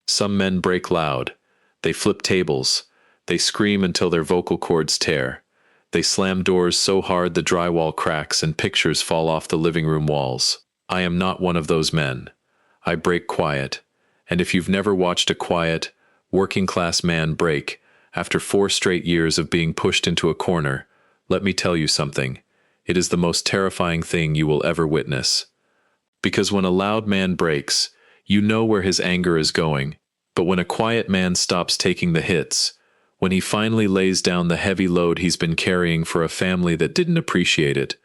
Some men break loud. They flip tables. They scream until their vocal cords tear. They slam doors so hard the drywall cracks and pictures fall off the living room walls. I am not one of those men. I break quiet. And if you've never watched a quiet, working-class man break, after 4 straight years of being pushed into a corner, let me tell you something. It is the most terrifying thing you will ever witness. Because when a loud man breaks, you know where his anger is going. But when a quiet man stops taking the hits, when he finally lays down the heavy load he's been carrying for a family that didn't appreciate it,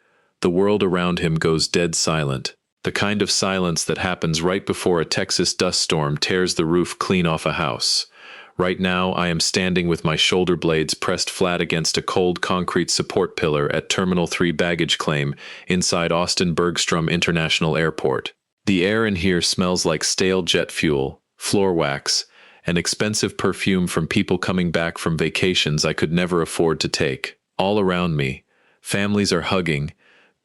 the world around him goes dead silent. The kind of silence that happens right before a Texas dust storm tears the roof clean off a house. Right now, I am standing with my shoulder blades pressed flat against a cold concrete support pillar at Terminal 3 baggage claim inside Austin Bergstrom International Airport. The air in here smells like stale jet fuel, floor wax, and expensive perfume from people coming back from vacations I could never afford to take. All around me, families are hugging,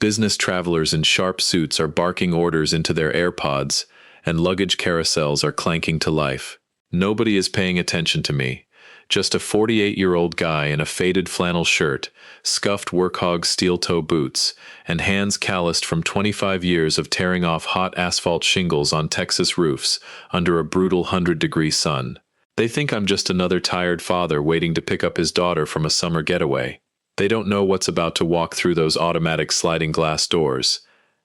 business travelers in sharp suits are barking orders into their AirPods, and luggage carousels are clanking to life. Nobody is paying attention to me. Just a 48-year-old guy in a faded flannel shirt, scuffed workhog steel-toe boots, and hands calloused from 25 years of tearing off hot asphalt shingles on Texas roofs under a brutal 100-degree sun. They think I'm just another tired father waiting to pick up his daughter from a summer getaway. They don't know what's about to walk through those automatic sliding glass doors,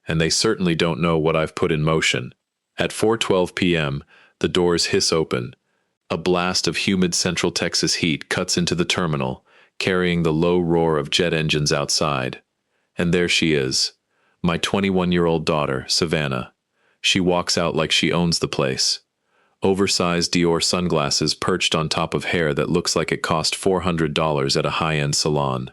and they certainly don't know what I've put in motion. At 4:12 p.m., the doors hiss open. A blast of humid Central Texas heat cuts into the terminal, carrying the low roar of jet engines outside. And there she is, my 21-year-old daughter, Savannah. She walks out like she owns the place. Oversized Dior sunglasses perched on top of hair that looks like it cost $400 at a high-end salon.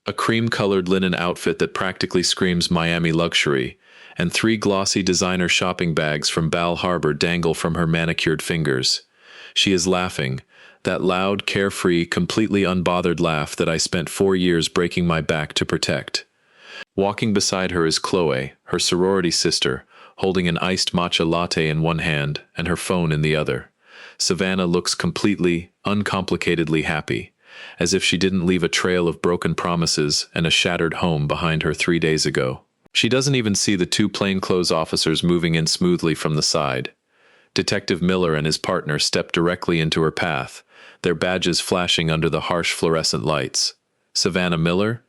A cream-colored linen outfit that practically screams Miami luxury, and 3 glossy designer shopping bags from Bal Harbour dangle from her manicured fingers. She is laughing, that loud, carefree, completely unbothered laugh that I spent 4 years breaking my back to protect. Walking beside her is Chloe, her sorority sister, holding an iced matcha latte in one hand and her phone in the other. Savannah looks completely, uncomplicatedly happy, as if she didn't leave a trail of broken promises and a shattered home behind her 3 days ago. She doesn't even see the 2 plainclothes officers moving in smoothly from the side. Detective Miller and his partner step directly into her path, their badges flashing under the harsh fluorescent lights. Savannah Miller?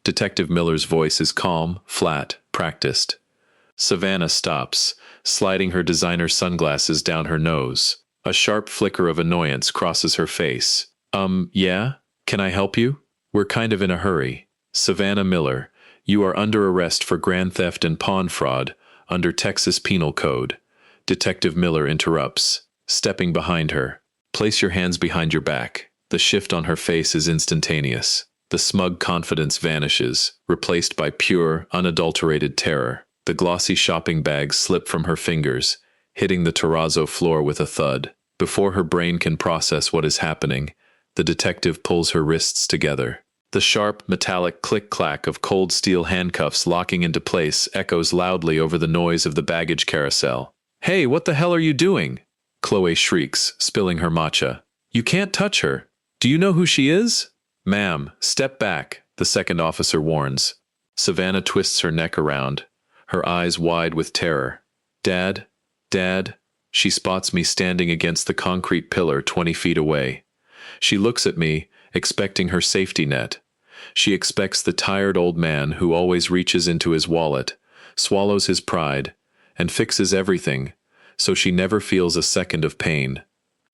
Detective Miller's voice is calm, flat, practiced. Savannah stops, sliding her designer sunglasses down her nose. A sharp flicker of annoyance crosses her face. Yeah? Can I help you? We're kind of in a hurry. Savannah Miller, you are under arrest for grand theft and pawn fraud under Texas Penal Code. Detective Miller interrupts, stepping behind her. Place your hands behind your back. The shift on her face is instantaneous. The smug confidence vanishes, replaced by pure, unadulterated terror. The glossy shopping bags slip from her fingers, hitting the terrazzo floor with a thud. Before her brain can process what is happening, the detective pulls her wrists together. The sharp, metallic click-clack of cold steel handcuffs locking into place echoes loudly over the noise of the baggage carousel. "Hey, what the hell are you doing?" Chloe shrieks, spilling her matcha. "You can't touch her. Do you know who she is?" "Ma'am, step back," the second officer warns. Savannah twists her neck around, her eyes wide with terror. "Dad? Dad?" She spots me standing against the concrete pillar 20 feet away. She looks at me, expecting her safety net. She expects the tired old man who always reaches into his wallet, swallows his pride, and fixes everything, so she never feels a second of pain.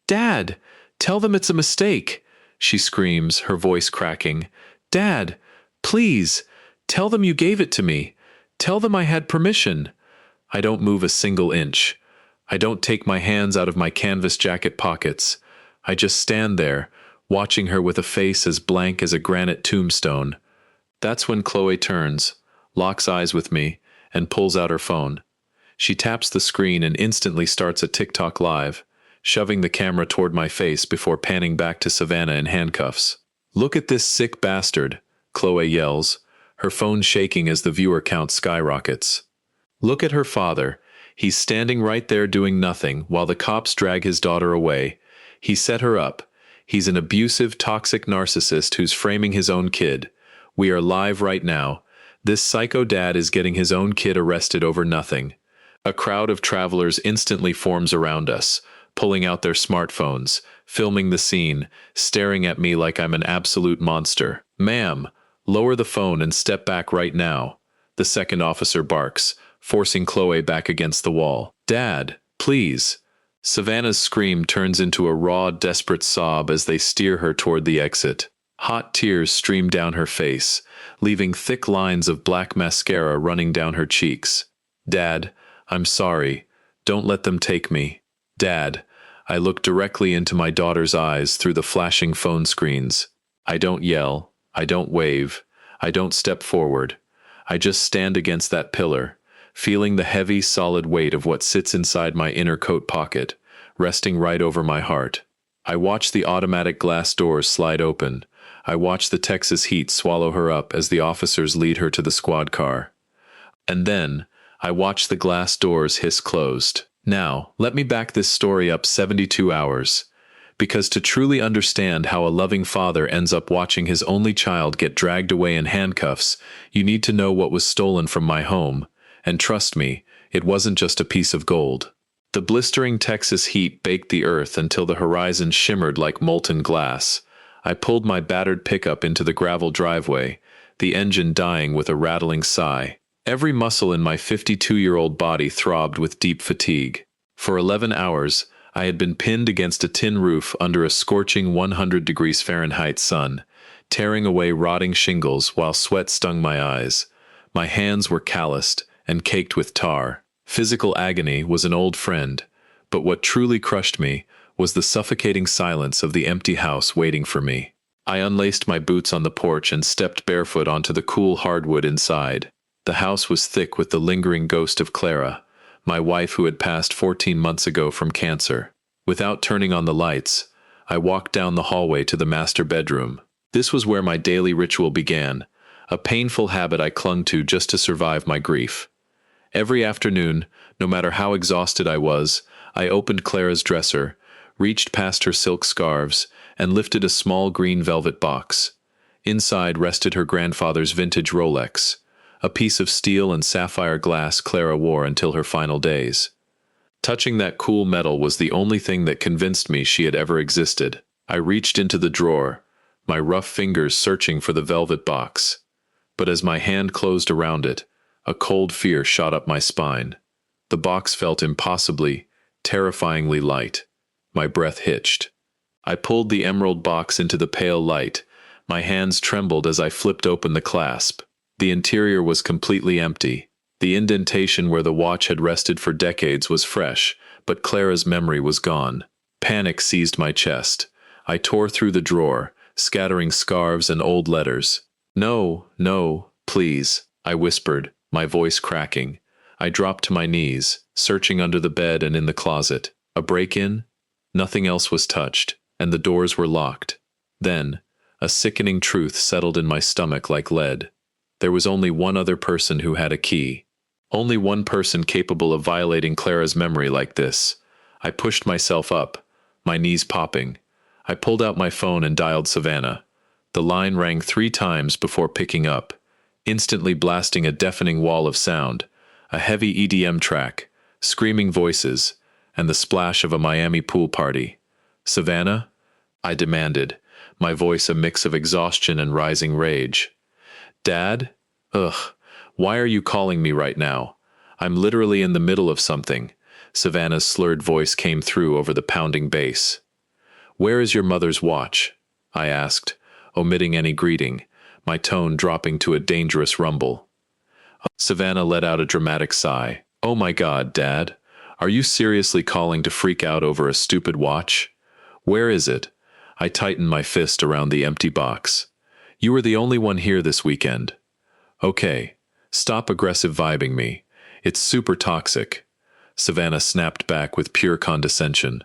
"Dad, tell them it's a mistake," she screams, her voice cracking. "Dad, please, tell them you gave it to me. Tell them I had permission." I don't move a single inch. I don't take my hands out of my canvas jacket pockets. I just stand there, watching her with a face as blank as a granite tombstone. That's when Chloe turns, locks eyes with me, and pulls out her phone. She taps the screen and instantly starts a TikTok live, shoving the camera toward my face before panning back to Savannah in handcuffs. "Look at this sick bastard," Chloe yells, her phone shaking as the viewer count skyrockets. "Look at her father. He's standing right there doing nothing while the cops drag his daughter away. He set her up. He's an abusive, toxic narcissist who's framing his own kid. We are live right now. This psycho dad is getting his own kid arrested over nothing. A crowd of travelers instantly forms around us, pulling out their smartphones, filming the scene, staring at me like I'm an absolute monster. "Ma'am, lower the phone and step back right now," the second officer barks, forcing Chloe back against the wall. "Dad, please." Savannah's scream turns into a raw, desperate sob as they steer her toward the exit. Hot tears stream down her face, leaving thick lines of black mascara running down her cheeks. "Dad, I'm sorry. Don't let them take me." "Dad," I look directly into my daughter's eyes through the flashing phone screens. I don't yell. I don't wave. I don't step forward. I just stand against that pillar, feeling the heavy, solid weight of what sits inside my inner coat pocket, resting right over my heart. I watch the automatic glass doors slide open. I watch the Texas heat swallow her up as the officers lead her to the squad car. And then, I watch the glass doors hiss closed. Now, let me back this story up 72 hours. Because to truly understand how a loving father ends up watching his only child get dragged away in handcuffs, you need to know what was stolen from my home. And trust me, it wasn't just a piece of gold. The blistering Texas heat baked the earth until the horizon shimmered like molten glass. I pulled my battered pickup into the gravel driveway, the engine dying with a rattling sigh. Every muscle in my 52-year-old body throbbed with deep fatigue. For 11 hours, I had been pinned against a tin roof under a scorching 100 degrees Fahrenheit sun, tearing away rotting shingles while sweat stung my eyes. My hands were calloused and caked with tar. Physical agony was an old friend, but what truly crushed me was the suffocating silence of the empty house waiting for me. I unlaced my boots on the porch and stepped barefoot onto the cool hardwood inside. The house was thick with the lingering ghost of Clara, my wife who had passed 14 months ago from cancer. Without turning on the lights, I walked down the hallway to the master bedroom. This was where my daily ritual began, a painful habit I clung to just to survive my grief. Every afternoon, no matter how exhausted I was, I opened Clara's dresser, reached past her silk scarves, and lifted a small green velvet box. Inside rested her grandfather's vintage Rolex, a piece of steel and sapphire glass Clara wore until her final days. Touching that cool metal was the only thing that convinced me she had ever existed. I reached into the drawer, my rough fingers searching for the velvet box. But as my hand closed around it, a cold fear shot up my spine. The box felt impossibly, terrifyingly light. My breath hitched. I pulled the emerald box into the pale light. My hands trembled as I flipped open the clasp. The interior was completely empty. The indentation where the watch had rested for decades was fresh, but Clara's memory was gone. Panic seized my chest. I tore through the drawer, scattering scarves and old letters. "No, no, please," I whispered, my voice cracking. I dropped to my knees, searching under the bed and in the closet. A break-in? Nothing else was touched, and the doors were locked. Then, a sickening truth settled in my stomach like lead. There was only one other person who had a key. Only one person capable of violating Clara's memory like this. I pushed myself up, my knees popping. I pulled out my phone and dialed Savannah. The line rang 3 times before picking up, instantly blasting a deafening wall of sound, a heavy EDM track, screaming voices, and the splash of a Miami pool party. "Savannah?" I demanded, my voice a mix of exhaustion and rising rage. "Dad? Ugh, why are you calling me right now? I'm literally in the middle of something." Savannah's slurred voice came through over the pounding bass. "Where is your mother's watch?" I asked, omitting any greeting, my tone dropping to a dangerous rumble. Savannah let out a dramatic sigh. "Oh my God, Dad. Are you seriously calling to freak out over a stupid watch? Where is it?" I tightened my fist around the empty box. "You were the only one here this weekend." "Okay, stop aggressive vibing me. It's super toxic." Savannah snapped back with pure condescension.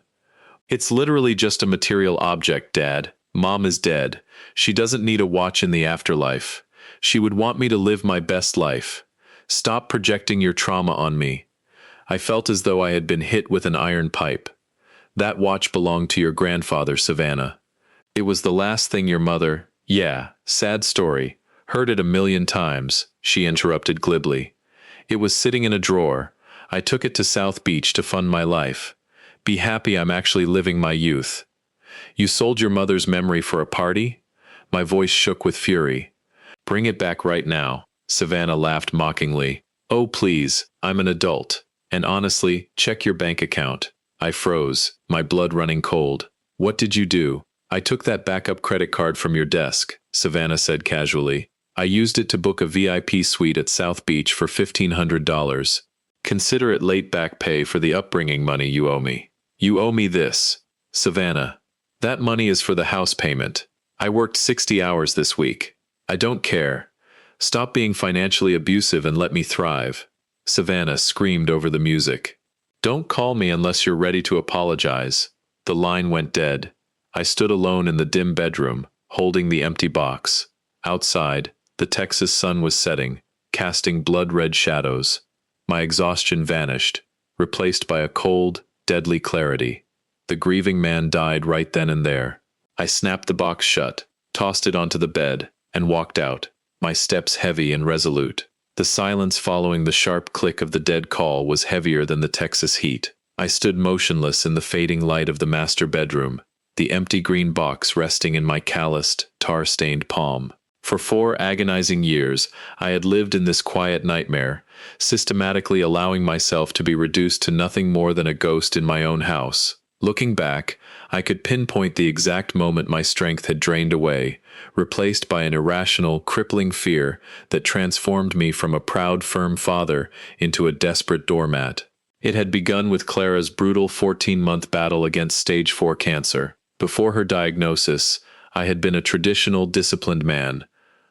"It's literally just a material object, Dad. Mom is dead. She doesn't need a watch in the afterlife. She would want me to live my best life. Stop projecting your trauma on me." I felt as though I had been hit with an iron pipe. That watch belonged to your grandfather, Savannah. It was the last thing your mother— Yeah, sad story. Heard it 1,000,000 times, she interrupted glibly. It was sitting in a drawer. I took it to South Beach to fund my life. Be happy I'm actually living my youth. You sold your mother's memory for a party? My voice shook with fury. Bring it back right now. Savannah laughed mockingly. Oh please, I'm an adult. And honestly, check your bank account. I froze, my blood running cold. What did you do? I took that backup credit card from your desk, Savannah said casually. I used it to book a VIP suite at South Beach for $1,500. Consider it late back pay for the upbringing money you owe me. You owe me this. Savannah. That money is for the house payment. I worked 60 hours this week. I don't care. Stop being financially abusive and let me thrive. Savannah screamed over the music. Don't call me unless you're ready to apologize. The line went dead. I stood alone in the dim bedroom, holding the empty box. Outside, the Texas sun was setting, casting blood-red shadows. My exhaustion vanished, replaced by a cold, deadly clarity. The grieving man died right then and there. I snapped the box shut, tossed it onto the bed, and walked out, my steps heavy and resolute. The silence following the sharp click of the dead call was heavier than the Texas heat. I stood motionless in the fading light of the master bedroom, the empty green box resting in my calloused, tar-stained palm. For 4 agonizing years, I had lived in this quiet nightmare, systematically allowing myself to be reduced to nothing more than a ghost in my own house. Looking back, I could pinpoint the exact moment my strength had drained away, replaced by an irrational, crippling fear that transformed me from a proud, firm father into a desperate doormat. It had begun with Clara's brutal 14-month battle against stage 4 cancer. Before her diagnosis, I had been a traditional, disciplined man,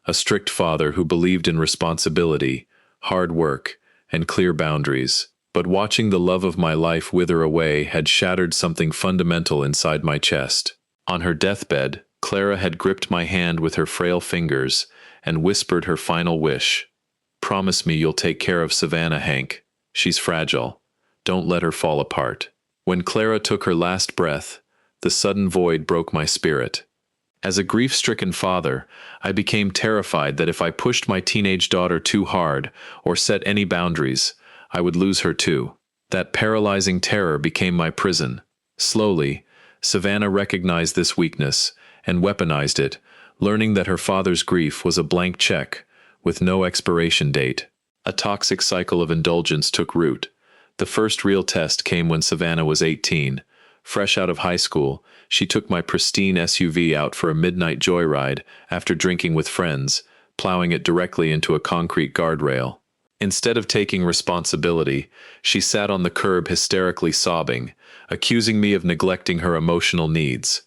a strict father who believed in responsibility, hard work, and clear boundaries. But watching the love of my life wither away had shattered something fundamental inside my chest. On her deathbed, Clara had gripped my hand with her frail fingers and whispered her final wish. Promise me you'll take care of Savannah, Hank. She's fragile. Don't let her fall apart. When Clara took her last breath, the sudden void broke my spirit. As a grief-stricken father, I became terrified that if I pushed my teenage daughter too hard or set any boundaries, I would lose her too. That paralyzing terror became my prison. Slowly, Savannah recognized this weakness and weaponized it, learning that her father's grief was a blank check with no expiration date. A toxic cycle of indulgence took root. The first real test came when Savannah was 18. Fresh out of high school, she took my pristine SUV out for a midnight joyride after drinking with friends, plowing it directly into a concrete guardrail. Instead of taking responsibility, she sat on the curb hysterically sobbing, accusing me of neglecting her emotional needs.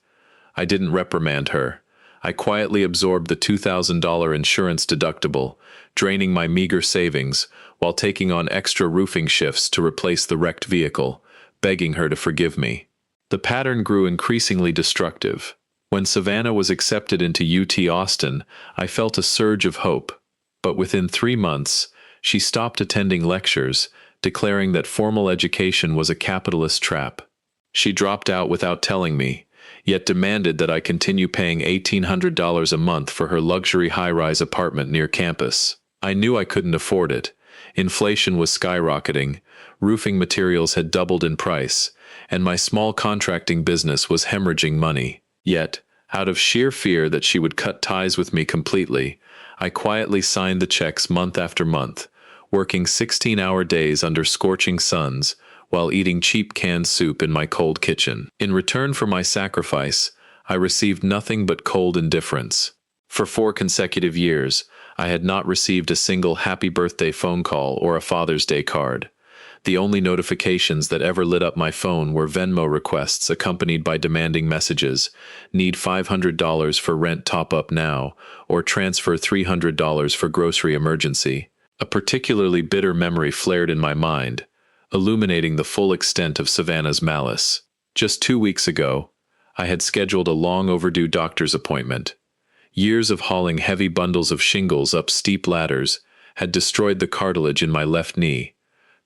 I didn't reprimand her. I quietly absorbed the $2,000 insurance deductible, draining my meager savings while taking on extra roofing shifts to replace the wrecked vehicle, begging her to forgive me. The pattern grew increasingly destructive. When Savannah was accepted into UT Austin, I felt a surge of hope. But within 3 months, she stopped attending lectures, declaring that formal education was a capitalist trap. She dropped out without telling me, yet demanded that I continue paying $1,800 a month for her luxury high-rise apartment near campus. I knew I couldn't afford it. Inflation was skyrocketing, roofing materials had doubled in price, and my small contracting business was hemorrhaging money. Yet, out of sheer fear that she would cut ties with me completely, I quietly signed the checks month after month, working 16-hour days under scorching suns while eating cheap canned soup in my cold kitchen. In return for my sacrifice, I received nothing but cold indifference. For 4 consecutive years, I had not received a single happy birthday phone call or a Father's Day card. The only notifications that ever lit up my phone were Venmo requests accompanied by demanding messages, need $500 for rent top-up now, or transfer $300 for grocery emergency. A particularly bitter memory flared in my mind, illuminating the full extent of Savannah's malice. Just 2 weeks ago, I had scheduled a long-overdue doctor's appointment. Years of hauling heavy bundles of shingles up steep ladders had destroyed the cartilage in my left knee,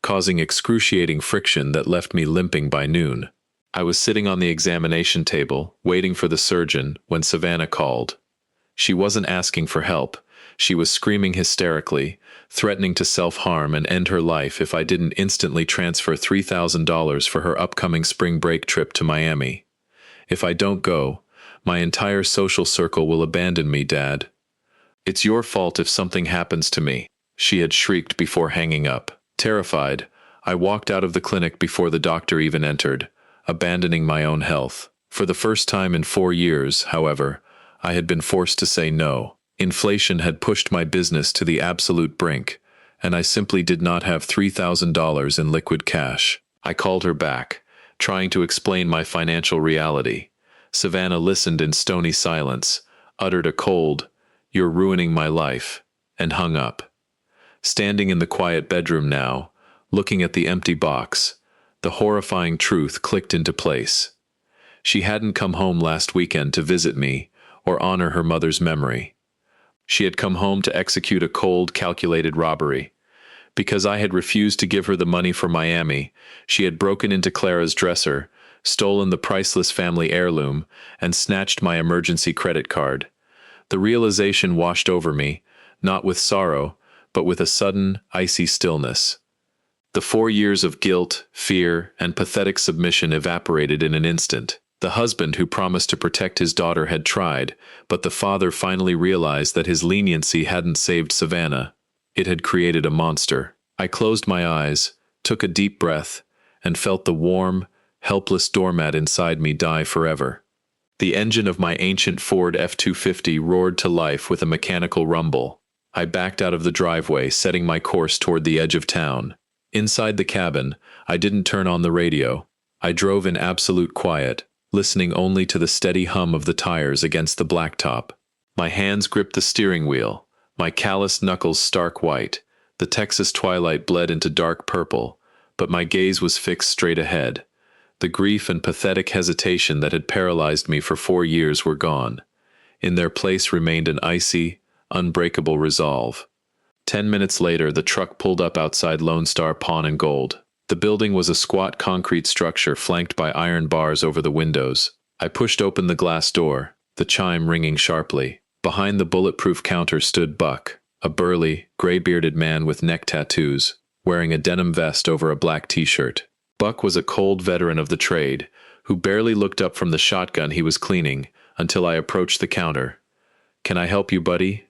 causing excruciating friction that left me limping by noon. I was sitting on the examination table, waiting for the surgeon, when Savannah called. She wasn't asking for help. She was screaming hysterically, threatening to self-harm and end her life if I didn't instantly transfer $3,000 for her upcoming spring break trip to Miami. If I don't go, my entire social circle will abandon me, Dad. It's your fault if something happens to me, she had shrieked before hanging up. Terrified, I walked out of the clinic before the doctor even entered, abandoning my own health. For the first time in 4 years, however, I had been forced to say no. Inflation had pushed my business to the absolute brink, and I simply did not have $3,000 in liquid cash. I called her back, trying to explain my financial reality. Savannah listened in stony silence, uttered a cold, "You're ruining my life," and hung up. Standing in the quiet bedroom now, looking at the empty box, the horrifying truth clicked into place. She hadn't come home last weekend to visit me or honor her mother's memory. She had come home to execute a cold, calculated robbery. Because I had refused to give her the money for Miami, she had broken into Clara's dresser, stolen the priceless family heirloom, and snatched my emergency credit card. The realization washed over me, not with sorrow, but with a sudden, icy stillness. The 4 years of guilt, fear, and pathetic submission evaporated in an instant. The husband who promised to protect his daughter had tried, but the father finally realized that his leniency hadn't saved Savannah. It had created a monster. I closed my eyes, took a deep breath, and felt the warm, helpless doormat inside me die forever. The engine of my ancient Ford F-250 roared to life with a mechanical rumble. I backed out of the driveway, setting my course toward the edge of town. Inside the cabin, I didn't turn on the radio. I drove in absolute quiet, listening only to the steady hum of the tires against the blacktop. My hands gripped the steering wheel, my calloused knuckles stark white. The Texas twilight bled into dark purple, but my gaze was fixed straight ahead. The grief and pathetic hesitation that had paralyzed me for 4 years were gone. In their place remained an icy, unbreakable resolve. 10 minutes later, the truck pulled up outside Lone Star Pawn and Gold. The building was a squat concrete structure flanked by iron bars over the windows. I pushed open the glass door, the chime ringing sharply. Behind the bulletproof counter stood Buck, a burly, gray-bearded man with neck tattoos, wearing a denim vest over a black t-shirt. Buck was a cold veteran of the trade, who barely looked up from the shotgun he was cleaning until I approached the counter. "Can I help you, buddy?"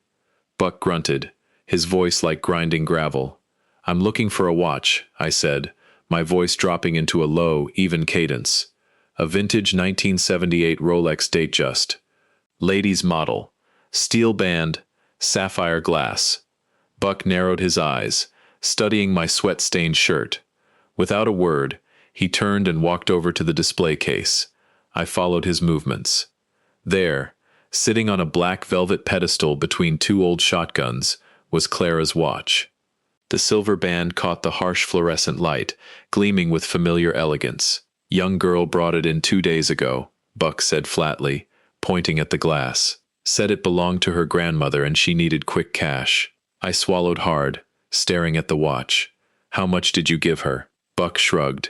Buck grunted, his voice like grinding gravel. "I'm looking for a watch," I said, my voice dropping into a low, even cadence. "A vintage 1978 Rolex Datejust. Ladies model. Steel band, sapphire glass." Buck narrowed his eyes, studying my sweat-stained shirt. Without a word, he turned and walked over to the display case. I followed his movements. There, sitting on a black velvet pedestal between 2 old shotguns, was Clara's watch. The silver band caught the harsh fluorescent light, gleaming with familiar elegance. "Young girl brought it in 2 days ago," Buck said flatly, pointing at the glass. "Said it belonged to her grandmother and she needed quick cash." I swallowed hard, staring at the watch. "How much did you give her?" Buck shrugged.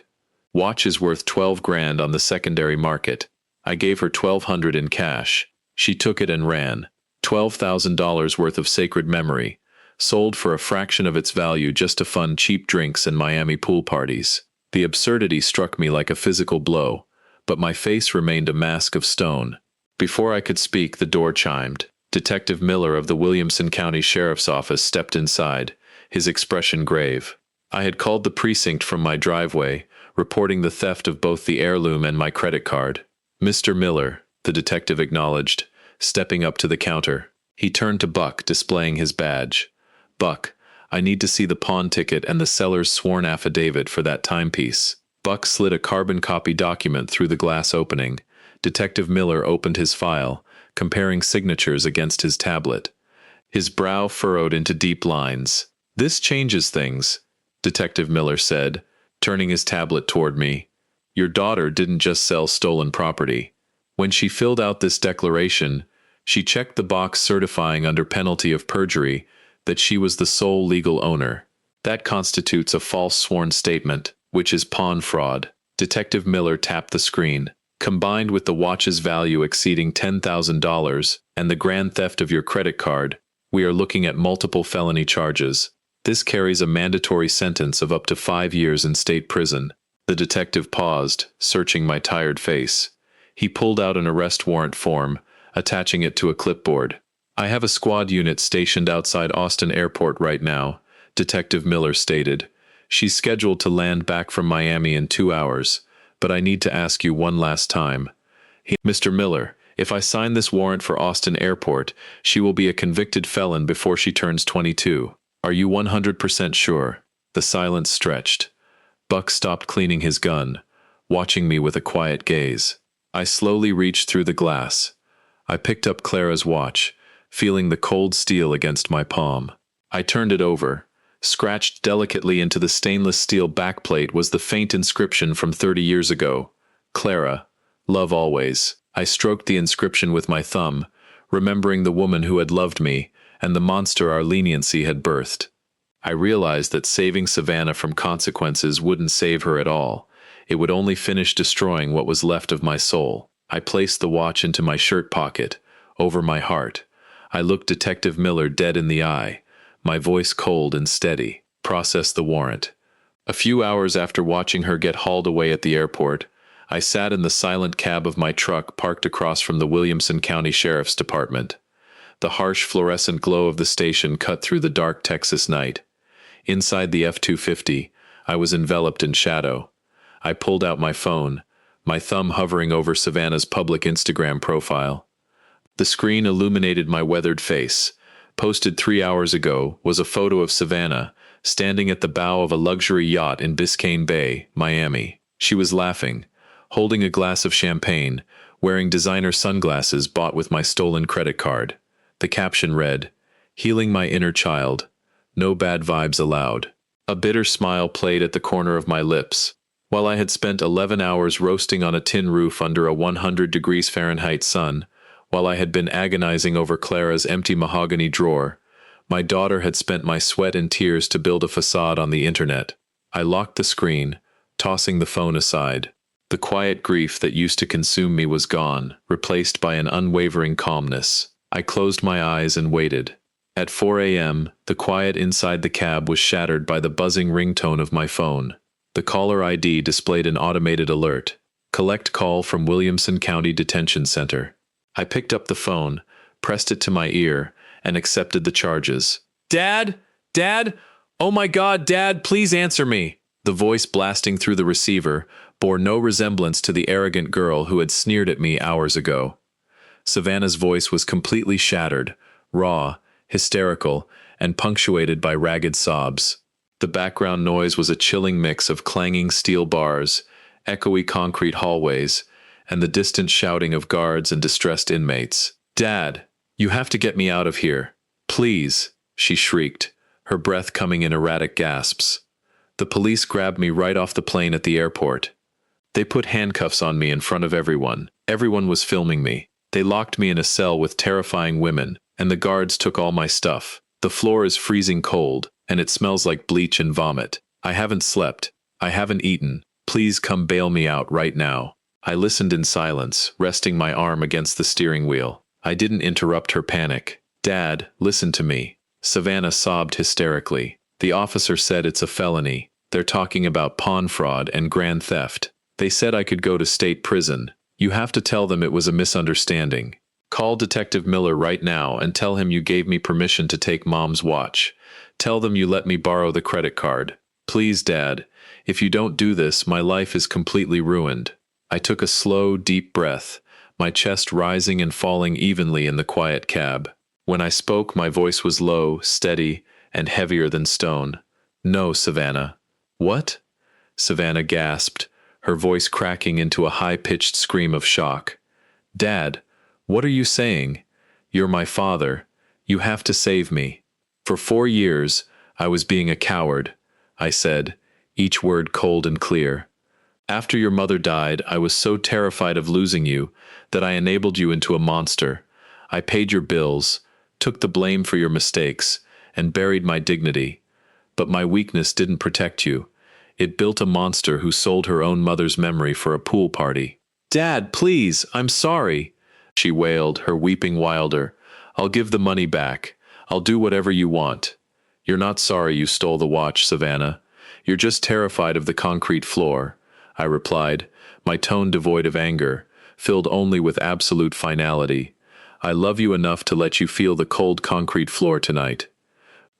"Watch is worth 12 grand on the secondary market. I gave her 1,200 in cash. She took it and ran. $12,000 worth of sacred memory, sold for a fraction of its value just to fund cheap drinks and Miami pool parties." The absurdity struck me like a physical blow, but my face remained a mask of stone. Before I could speak, the door chimed. Detective Miller of the Williamson County Sheriff's Office stepped inside, his expression grave. I had called the precinct from my driveway, reporting the theft of both the heirloom and my credit card. "Mr. Miller," the detective acknowledged, stepping up to the counter. He turned to Buck, displaying his badge. "Buck, I need to see the pawn ticket and the seller's sworn affidavit for that timepiece." Buck slid a carbon copy document through the glass opening. Detective Miller opened his file, comparing signatures against his tablet. His brow furrowed into deep lines. "This changes things," Detective Miller said, turning his tablet toward me. "Your daughter didn't just sell stolen property. When she filled out this declaration, she checked the box certifying under penalty of perjury that she was the sole legal owner. That constitutes a false sworn statement, which is pawn fraud. Detective Miller tapped the screen. Combined with the watch's value exceeding $10,000 and the grand theft of your credit card, we are looking at multiple felony charges. This carries a mandatory sentence of up to 5 years in state prison. The detective paused, searching my tired face. He pulled out an arrest warrant form, attaching it to a clipboard. I have a squad unit stationed outside Austin Airport right now, Detective Miller stated. She's scheduled to land back from Miami in 2 hours, but I need to ask you one last time. Mr. Miller, if I sign this warrant for Austin Airport, she will be a convicted felon before she turns 22. Are you 100% sure? The silence stretched. Buck stopped cleaning his gun, watching me with a quiet gaze. I slowly reached through the glass. I picked up Clara's watch, feeling the cold steel against my palm. I turned it over. Scratched delicately into the stainless steel backplate was the faint inscription from 30 years ago. Clara, love always. I stroked the inscription with my thumb, remembering the woman who had loved me and the monster our leniency had birthed. I realized that saving Savannah from consequences wouldn't save her at all. It would only finish destroying what was left of my soul. I placed the watch into my shirt pocket, over my heart. I looked Detective Miller dead in the eye, my voice cold and steady. Process the warrant. A few hours after watching her get hauled away at the airport, I sat in the silent cab of my truck parked across from the Williamson County Sheriff's Department. The harsh fluorescent glow of the station cut through the dark Texas night. Inside the F-250, I was enveloped in shadow. I pulled out my phone, my thumb hovering over Savannah's public Instagram profile. The screen illuminated my weathered face. Posted 3 hours ago was a photo of Savannah, standing at the bow of a luxury yacht in Biscayne Bay, Miami. She was laughing, holding a glass of champagne, wearing designer sunglasses bought with my stolen credit card. The caption read, "Healing my inner child. No bad vibes allowed." A bitter smile played at the corner of my lips. While I had spent 11 hours roasting on a tin roof under a 100 degrees Fahrenheit sun, while I had been agonizing over Clara's empty mahogany drawer, my daughter had spent my sweat and tears to build a facade on the internet. I locked the screen, tossing the phone aside. The quiet grief that used to consume me was gone, replaced by an unwavering calmness. I closed my eyes and waited. At 4 a.m., the quiet inside the cab was shattered by the buzzing ringtone of my phone. The caller ID displayed an automated alert. Collect call from Williamson County Detention Center. I picked up the phone, pressed it to my ear, and accepted the charges. "Dad? Dad? Oh my God, Dad, please answer me!" The voice blasting through the receiver bore no resemblance to the arrogant girl who had sneered at me hours ago. Savannah's voice was completely shattered, raw, hysterical, and punctuated by ragged sobs. The background noise was a chilling mix of clanging steel bars, echoey concrete hallways, and the distant shouting of guards and distressed inmates. "Dad, you have to get me out of here. Please," she shrieked, her breath coming in erratic gasps. The police grabbed me right off the plane at the airport. They put handcuffs on me in front of everyone. Everyone was filming me. They locked me in a cell with terrifying women, and the guards took all my stuff. The floor is freezing cold, and it smells like bleach and vomit. I haven't slept. I haven't eaten. Please come bail me out right now. I listened in silence, resting my arm against the steering wheel. I didn't interrupt her panic. "Dad, listen to me." Savannah sobbed hysterically. "The officer said it's a felony. They're talking about pawn fraud and grand theft. They said I could go to state prison. You have to tell them it was a misunderstanding. Call Detective Miller right now and tell him you gave me permission to take Mom's watch. Tell them you let me borrow the credit card. Please, Dad. If you don't do this, my life is completely ruined." I took a slow, deep breath, my chest rising and falling evenly in the quiet cab. When I spoke, my voice was low, steady, and heavier than stone. "No, Savannah." "What?" Savannah gasped, her voice cracking into a high-pitched scream of shock. "Dad, what are you saying? You're my father. You have to save me." "For 4 years, I was being a coward," I said, each word cold and clear. "After your mother died, I was so terrified of losing you that I enabled you into a monster. I paid your bills, took the blame for your mistakes, and buried my dignity. But my weakness didn't protect you. It built a monster who sold her own mother's memory for a pool party. Dad, please, I'm sorry, she wailed, her weeping wilder. I'll give the money back. I'll do whatever you want. You're not sorry you stole the watch, Savannah. You're just terrified of the concrete floor, I replied, my tone devoid of anger, filled only with absolute finality. I love you enough to let you feel the cold concrete floor tonight.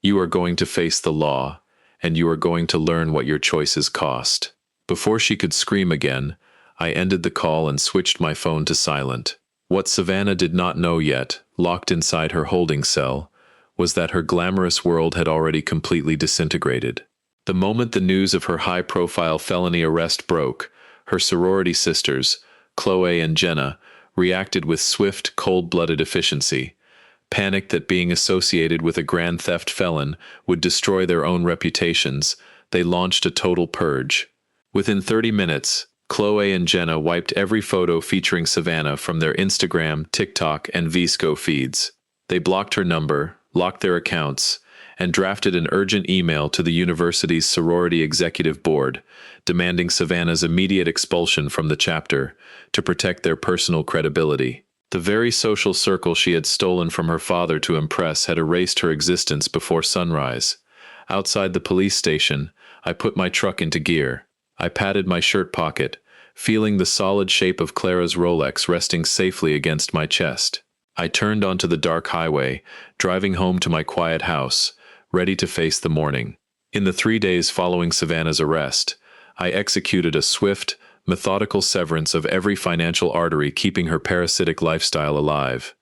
You are going to face the law, and you are going to learn what your choices cost. Before she could scream again, I ended the call and switched my phone to silent. What Savannah did not know yet, locked inside her holding cell, was that her glamorous world had already completely disintegrated. The moment the news of her high-profile felony arrest broke, her sorority sisters, Chloe and Jenna, reacted with swift, cold-blooded efficiency. Panicked that being associated with a grand theft felon would destroy their own reputations, they launched a total purge. Within 30 minutes, Chloe and Jenna wiped every photo featuring Savannah from their Instagram, TikTok, and VSCO feeds. They blocked her number, locked their accounts, and drafted an urgent email to the university's sorority executive board, demanding Savannah's immediate expulsion from the chapter to protect their personal credibility. The very social circle she had stolen from her father to impress had erased her existence before sunrise. Outside the police station, I put my truck into gear. I patted my shirt pocket, feeling the solid shape of Clara's Rolex resting safely against my chest. I turned onto the dark highway, driving home to my quiet house, ready to face the morning. In the 3 days following Savannah's arrest, I executed a swift, methodical severance of every financial artery keeping her parasitic lifestyle alive.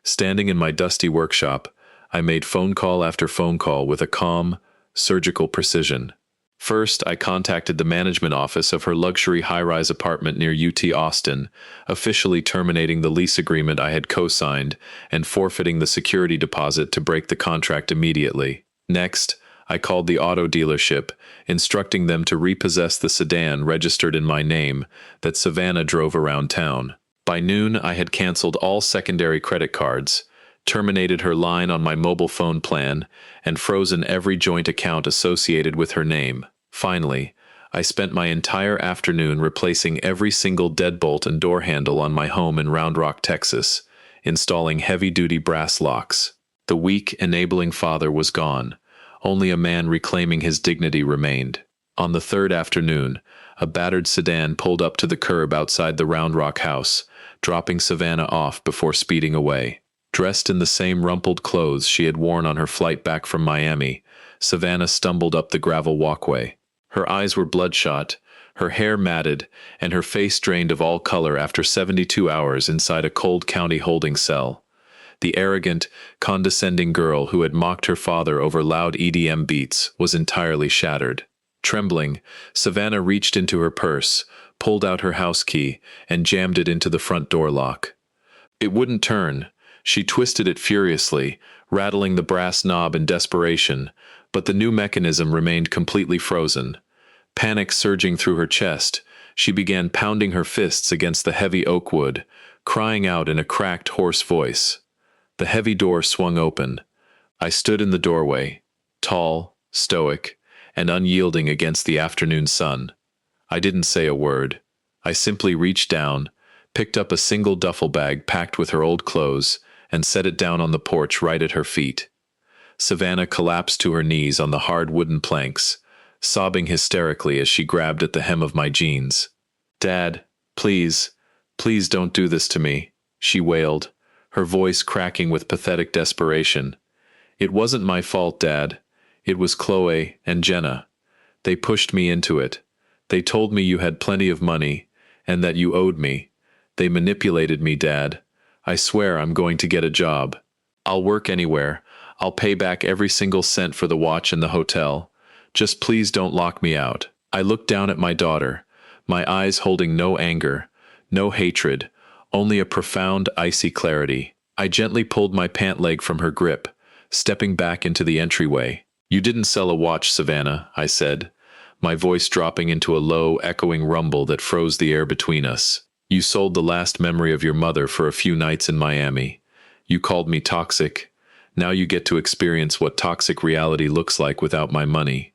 Standing in my dusty workshop, I made phone call after phone call with a calm, surgical precision. First, I contacted the management office of her luxury high-rise apartment near UT Austin, officially terminating the lease agreement I had co-signed and forfeiting the security deposit to break the contract immediately. Next, I called the auto dealership, instructing them to repossess the sedan registered in my name that Savannah drove around town. By noon, I had canceled all secondary credit cards, terminated her line on my mobile phone plan, and frozen every joint account associated with her name. Finally, I spent my entire afternoon replacing every single deadbolt and door handle on my home in Round Rock, Texas, installing heavy-duty brass locks. The weak, enabling father was gone. Only a man reclaiming his dignity remained. On the third afternoon, a battered sedan pulled up to the curb outside the Round Rock house, dropping Savannah off before speeding away. Dressed in the same rumpled clothes she had worn on her flight back from Miami, Savannah stumbled up the gravel walkway. Her eyes were bloodshot, her hair matted, and her face drained of all color after 72 hours inside a cold county holding cell. The arrogant, condescending girl who had mocked her father over loud EDM beats was entirely shattered. Trembling, Savannah reached into her purse, pulled out her house key, and jammed it into the front door lock. It wouldn't turn. She twisted it furiously, rattling the brass knob in desperation, but the new mechanism remained completely frozen. Panic surging through her chest, she began pounding her fists against the heavy oak wood, crying out in a cracked, hoarse voice. The heavy door swung open. I stood in the doorway, tall, stoic, and unyielding against the afternoon sun. I didn't say a word. I simply reached down, picked up a single duffel bag packed with her old clothes, and set it down on the porch right at her feet. Savannah collapsed to her knees on the hard wooden planks, sobbing hysterically as she grabbed at the hem of my jeans. "Dad, please, please don't do this to me," she wailed, her voice cracking with pathetic desperation. "It wasn't my fault, Dad. It was Chloe and Jenna. They pushed me into it. They told me you had plenty of money, and that you owed me. They manipulated me, Dad. I swear I'm going to get a job. I'll work anywhere. I'll pay back every single cent for the watch and the hotel. Just please don't lock me out." I looked down at my daughter, my eyes holding no anger, no hatred, only a profound, icy clarity. I gently pulled my pant leg from her grip, stepping back into the entryway. "You didn't sell a watch, Savannah," I said, my voice dropping into a low, echoing rumble that froze the air between us. "You sold the last memory of your mother for a few nights in Miami. You called me toxic. Now you get to experience what toxic reality looks like without my money."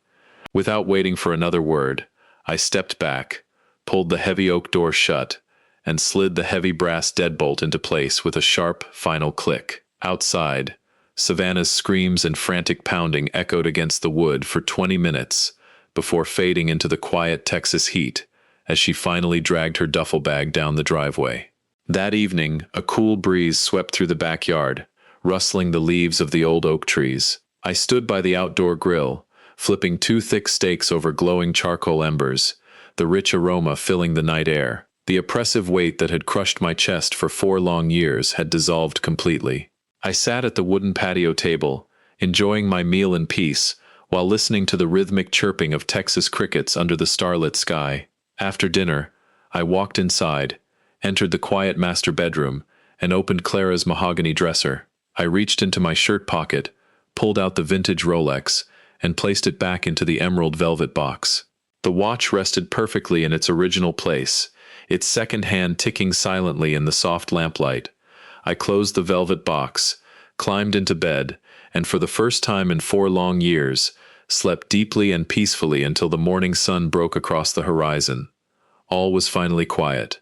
Without waiting for another word, I stepped back, pulled the heavy oak door shut, and slid the heavy brass deadbolt into place with a sharp, final click. Outside, Savannah's screams and frantic pounding echoed against the wood for 20 minutes before fading into the quiet Texas heat as she finally dragged her duffel bag down the driveway. That evening, a cool breeze swept through the backyard, rustling the leaves of the old oak trees. I stood by the outdoor grill, flipping 2 thick steaks over glowing charcoal embers, the rich aroma filling the night air. The oppressive weight that had crushed my chest for 4 long years had dissolved completely. I sat at the wooden patio table, enjoying my meal in peace, while listening to the rhythmic chirping of Texas crickets under the starlit sky. After dinner, I walked inside, entered the quiet master bedroom, and opened Clara's mahogany dresser. I reached into my shirt pocket, pulled out the vintage Rolex, and placed it back into the emerald velvet box. The watch rested perfectly in its original place, its second hand ticking silently in the soft lamplight. I closed the velvet box, climbed into bed, and for the first time in 4 long years, slept deeply and peacefully until the morning sun broke across the horizon. All was finally quiet.